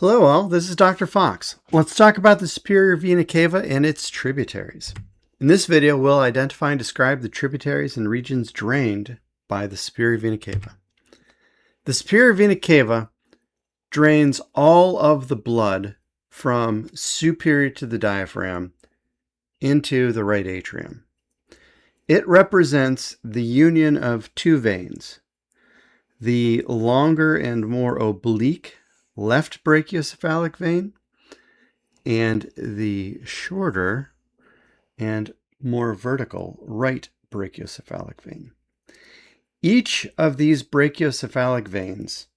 Hello all, this is Dr. Fox. Let's talk about the superior vena cava and its tributaries. In this video, we'll identify and describe the tributaries and regions drained by the superior vena cava. The superior vena cava drains all of the blood from superior to the diaphragm into the right atrium. It represents the union of two veins, the longer and more oblique left brachiocephalic vein and the shorter and more vertical right brachiocephalic vein. Each of these brachiocephalic veins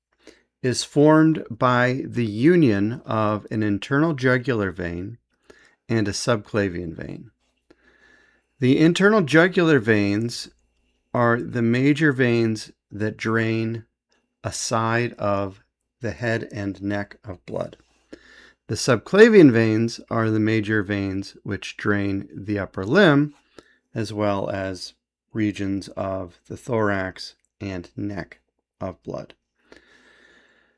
is formed by the union of an internal jugular vein and a subclavian vein. The internal jugular veins are the major veins that drain a side of the head and neck of blood. The subclavian veins are the major veins which drain the upper limb, as well as regions of the thorax and neck of blood.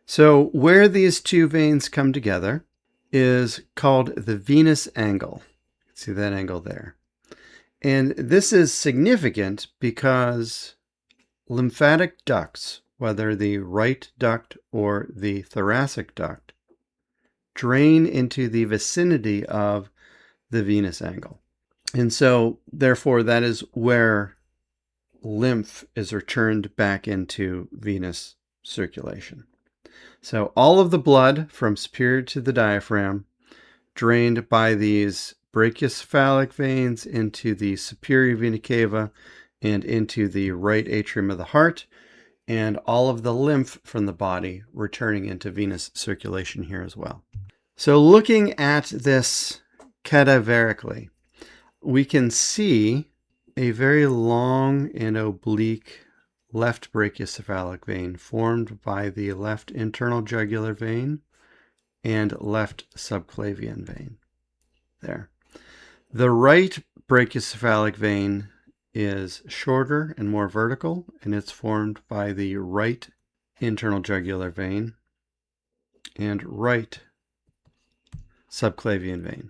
So where these two veins come together is called the venous angle. See that angle there. And this is significant because lymphatic ducts, whether the right duct or the thoracic duct, drain into the vicinity of the venous angle. And so, therefore, that is where lymph is returned back into venous circulation. So all of the blood from superior to the diaphragm drained by these brachiocephalic veins into the superior vena cava and into the right atrium of the heart, and all of the lymph from the body returning into venous circulation here as well. So looking at this cadaverically, we can see a very long and oblique left brachiocephalic vein formed by the left internal jugular vein and left subclavian vein. There. The right brachiocephalic vein is shorter and more vertical, and it's formed by the right internal jugular vein and right subclavian vein.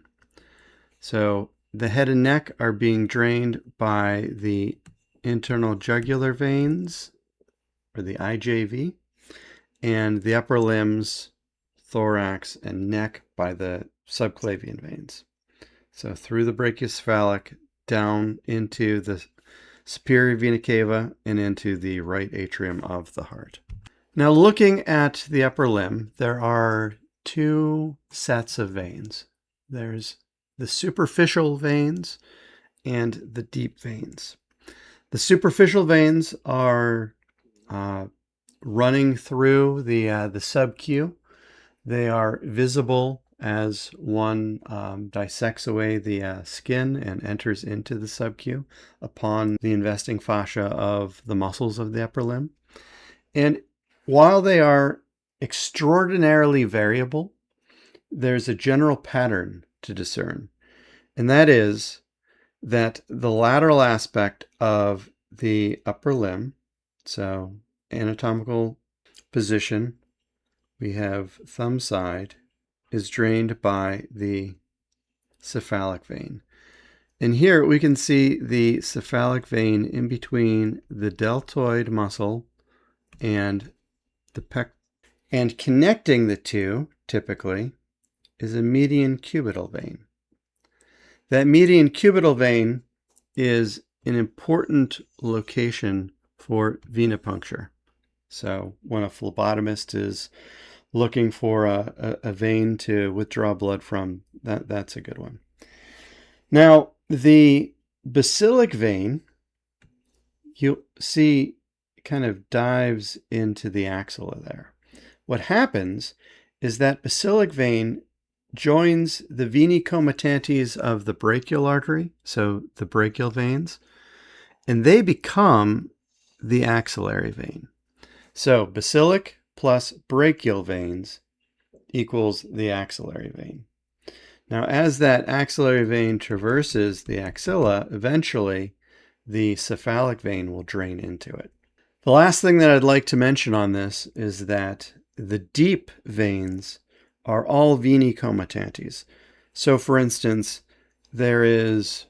So the head and neck are being drained by the internal jugular veins, or the IJV, and the upper limbs, thorax, and neck by the subclavian veins. So through the brachiocephalic down into the superior vena cava and into the right atrium of the heart. Now looking at the upper limb, there are two sets of veins. There's the superficial veins and the deep veins. The superficial veins are running through the sub-Q. They are visible as one dissects away the skin and enters into the sub-Q upon the investing fascia of the muscles of the upper limb. And while they are extraordinarily variable, there's a general pattern to discern. And that is that the lateral aspect of the upper limb, so anatomical position, we have thumb side, is drained by the cephalic vein. And here we can see the cephalic vein in between the deltoid muscle and the pec. And connecting the two, typically, is a median cubital vein. That median cubital vein is an important location for venipuncture. So when a phlebotomist is looking for a vein to withdraw blood from, that's a good one. Now, the basilic vein, you see, kind of dives into the axilla there. What happens is that basilic vein joins the venae comitantes of the brachial artery, so the brachial veins, and they become the axillary vein. So basilic plus brachial veins equals the axillary vein. Now, as that axillary vein traverses the axilla, eventually the cephalic vein will drain into it. The last thing that I'd like to mention on this is that the deep veins are all veni comitantes. So for instance, there is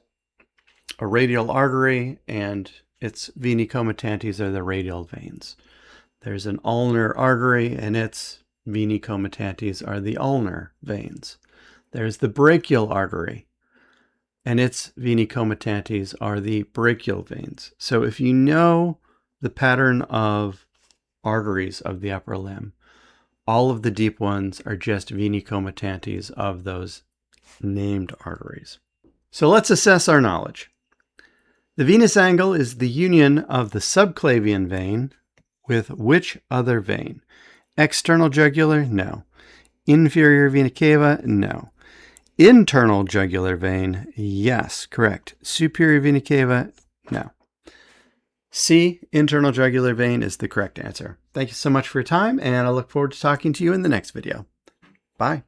a radial artery and its veni comitantes are the radial veins. There's an ulnar artery and its veni comitantes are the ulnar veins. There's the brachial artery and its veni comitantes are the brachial veins. So if you know the pattern of arteries of the upper limb, all of the deep ones are just veni comitantes of those named arteries. So let's assess our knowledge. The venous angle is the union of the subclavian vein with which other vein? External jugular? No. Inferior vena cava? No. Internal jugular vein? Yes, correct. Superior vena cava? No. C, internal jugular vein is the correct answer. Thank you so much for your time, and I look forward to talking to you in the next video. Bye.